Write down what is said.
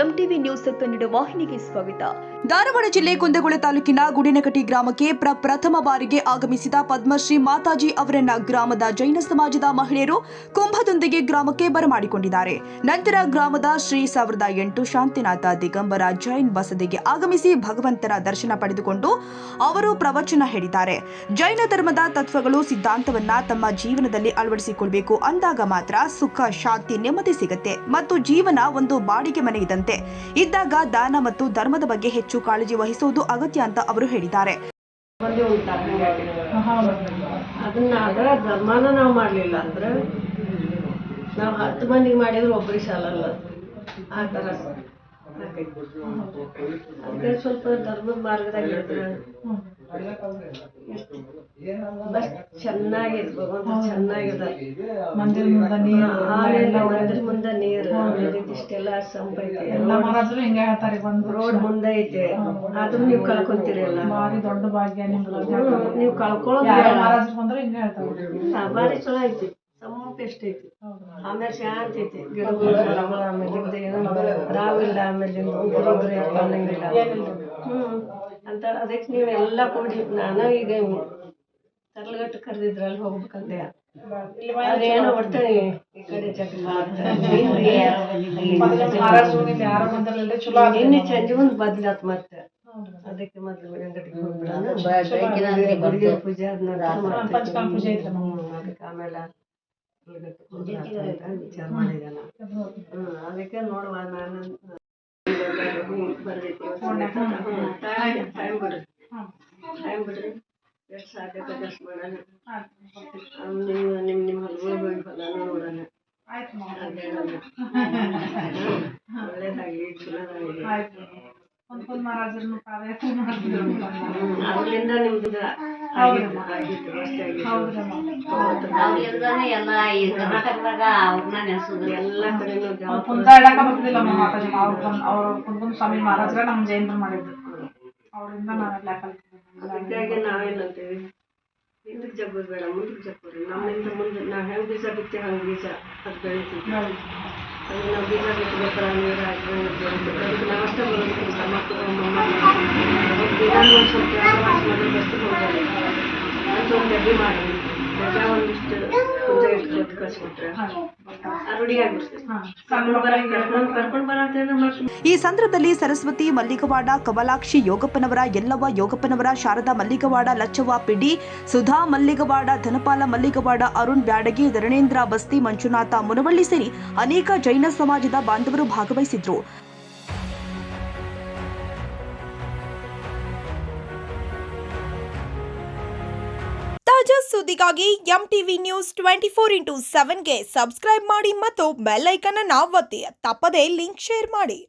MTV news Kannada ವಾಹಿನಿಗೆ ಸ್ವಾಗತ. ಧಾರವಾಡ ಜಿಲ್ಲೆ ಕುಂದಗೋಳ ತಾಲೂಕಿನ ಗುಡಿನಕಟಿ ಗ್ರಾಮಕ್ಕೆ ಪ್ರಥಮ ಬಾರಿಗೆ ಆಗಮಿಸಿದ ಪದ್ಮಶ್ರೀ ಮಾತಾಜಿ ಅವರನ್ನ ಗ್ರಾಮದ ಜೈನ ಸಮಾಜದ ಮಹಿಳೆಯರು ಕುಂಭದೊಂದಿಗೆ ಗ್ರಾಮಕ್ಕೆ ಬರಮಾಡಿಕೊಂಡಿದ್ದಾರೆ. ನಂತರ ಗ್ರಾಮದ ಶ್ರೀ 1008 ಶಾಂತಿನಾಥ ದಿಗಂಬರ ಜೈನ್ ಬಸದಿಗೆ ಆಗಮಿಸಿ ಭಗವಂತನ ದರ್ಶನ ಪಡೆದುಕೊಂಡು ಅವರು ಪ್ರವಚನ ಹೇಳಿದ್ದಾರೆ. ಜೈನ ಧರ್ಮದ ತತ್ವಗಳು ಸಿದ್ಧಾಂತವನ್ನ ತಮ್ಮ ಜೀವನದಲ್ಲಿ ಅಳವಡಿಸಿಕೊಳ್ಳಬೇಕು. ಅಂದಾಗ ಮಾತ್ರ ಸುಖ, ಶಾಂತಿ, ನೆಮ್ಮದಿ ಸಿಗುತ್ತೆ ಮತ್ತು ಜೀವನ ಒಂದು ಬಾಡಿಗೆ ಮನೆ ಇದ್ದಂತೆ. ಇದ್ದಾಗ ದಾನ ಮತ್ತು ಧರ್ಮದ ಬಗ್ಗೆ ಹೆಚ್ಚು ಕಾಳಜಿ ವಹಿಸುವುದು ಅಗತ್ಯ ಅಂತ ಅವರು ಹೇಳಿದ್ದಾರೆ. ಅದನ್ನ ಧರ್ಮನ ನಾವು ಮಾಡಲಿಲ್ಲ ಅಂದ್ರೆ ನಾವು 10 ಮಂದಿಗೆ ಮಾಡಿದ್ರೆ ಒಬ್ಬರಿಗೆ ಸಾಲಲ್ಲ. ಆ ಥರ ಅದಕ್ಕೆ ಸ್ವಲ್ಪ ಧರ್ಮದ ಮಾರ್ಗದಾಗ ಚೆನ್ನಾಗಿದೆ, ಭಗವಂತ ಚೆನ್ನಾಗಿದೆ. ಆಮೇಲೆ ಮಂದಿರ ಮುಂದೆ ನೀರು ಇಷ್ಟೆಲ್ಲ ಸಂಪ ಐತೆ, ರೋಡ್ ಮುಂದೆ ಐತೆ. ಆದ್ರೂ ನೀವು ಕಳ್ಕೊಂತೀರಿ ಅಲ್ಲ, ದೊಡ್ಡ ಭಾಗ್ಯ ನೀವು ಕಳ್ಕೊಳ್ಳೋದು ಭಾರಿ ಚಲೋ ಐತಿ. ಸಂಪ ಎಷ್ಟೈತಿ, ಆಮೇಲೆ ಶಾಂತಿ ಐತಿ. ಗಿಡಗಳು ಆಮೇಲೆ ರಾವಿಲ್ಲ, ಆಮೇಲೆ ಅನ್ನಂಗಿಲ್ಲ ಅಂತ. ಅದಕ್ಕೆ ನೀವು ಎಲ್ಲ ಕೂಡಿ ನಾನು ಈಗ ತರ್ಲಗಟ್ಟು ಕರೆದಿದ್ರಲ್ಲಿ ಹೋಗ್ಬೇಕಂತೆ. ಅದೇನೋ ಒಡ್ತಾನೆ ಈ ಕಡೆ ನಿನ್ನೆ ಸಂಜೆ ಒಂದು ಬದ್ಲಾತ್ ಮತ್ತೆ. ಅದಕ್ಕೆ ಮೊದಲು ಅಂಗಡಿಗೆ ಹೋಗ್ಬಿಡೋಣ, ಪೂಜೆ ಅದಕ್ಕೆ ಆಮೇಲೆ ವಿಚಾರ ಮಾಡಿದಾನ. ಅದಕ್ಕೆ ನೋಡುವ ನಾನು ಟೈಮ್ ಬಿಡ್ರಿ ಎಷ್ಟು ಸಾಧ್ಯತೆ ಅಷ್ಟು ಮಾಡೋಣ. ನಿಮ್ಮ ಹೊಲಗಳು ಫಲಾನು ನೋಡೋಣ. ಒಳ್ಳೇದಾಗಲಿ, ಚಲೋದಾಗಲಿ. ಅವ್ರಿಂದ ನಿಮ್ದು ಆಗಿತ್ತು ಅಷ್ಟೇ ಎಲ್ಲ ಕಡೆನೂ ಸ್ವಾಮಿ ಮಹಾರಾಜರ ನಮ್ಮ ಜೈನರು ಮಾಡಿದ್ರು. ಅವರಿಂದ ನಾವೆಲ್ಲ ಅದಕ್ಕಾಗಿ ನಾವೇನಂತೀವಿ, ಹಿಂದಕ್ಕೆ ಜಗ್ಗೋದು ಬೇಡ, ಮುಂದಕ್ಕೆ ಜಗ್ಗೋರಿ. ನಮ್ಮಿಂದ ಮುಂದೆ ನಾವು ಹೆಂಗೆ ಬೀಜ ಬಿತ್ತೀವಿ ಹಂಗೆ ಬೀಜ ಅದು ಬೆಳಿತೀವಿ. ಅದು ನಾವು ಬೀಜ ಬಿತ್ತಬೇಕಲ್ಲ, ನೀರು ಹಾಕಿ ಬೆಳಿತೀವಿ. ಅದಕ್ಕೆ ನಾವಷ್ಟೇ ಬರೋದಕ್ಕಿಂತ ಮಕ್ಕಳು ದಿನ ಸ್ವಲ್ಪ ಬಸ್ತಿಗೆ ಹೋಗೋದು ಅಂತ ಒಂದು ಡಬ್ಬಿ ಮಾಡಿ ಡಬ್ಬ ಒಂದಿಷ್ಟು ಪೂಜೆ ಇಟ್ಟು ಕಳಿಸ್ಬಿಟ್ರೆ ಈ ಸಂದರ್ಭದಲ್ಲಿ ಸರಸ್ವತಿ ಮಲ್ಲಿಗವಾಡ, ಕಮಲಾಕ್ಷಿ ಯೋಗಪ್ಪನವರ, ಯಲ್ಲವ್ವ ಯೋಗಪ್ಪನವರ, ಶಾರದಾ ಮಲ್ಲಿಗವಾಡ, ಲಚ್ಚವ್ವ ಪಿಡಿ, ಸುಧಾ ಮಲ್ಲಿಗವಾಡ, ಧನಪಾಲ ಮಲ್ಲಿಗವಾಡ, ಅರುಣ್ ಬ್ಯಾಡಗಿ, ಧರಣೇಂದ್ರ ಬಸ್ತಿ, ಮಂಜುನಾಥ ಮುನವಳ್ಳಿ ಸೇರಿ ಅನೇಕ ಜೈನ ಸಮಾಜದ ಬಾಂಧವರು ಭಾಗವಹಿಸಿದ್ರು. ತಾಜಾ ಸುದ್ದಿಗಾಗಿ ಎಂಟಿವಿ ನ್ಯೂಸ್ 24x7ಗೆ ಸಬ್ಸ್ಕ್ರೈಬ್ ಮಾಡಿ ಮತ್ತು ಬೆಲ್ ಐಕಾನ್ ಅನ್ನು ಒತ್ತಿ. ತಪ್ಪದೇ ಲಿಂಕ್ ಶೇರ್ ಮಾಡಿ.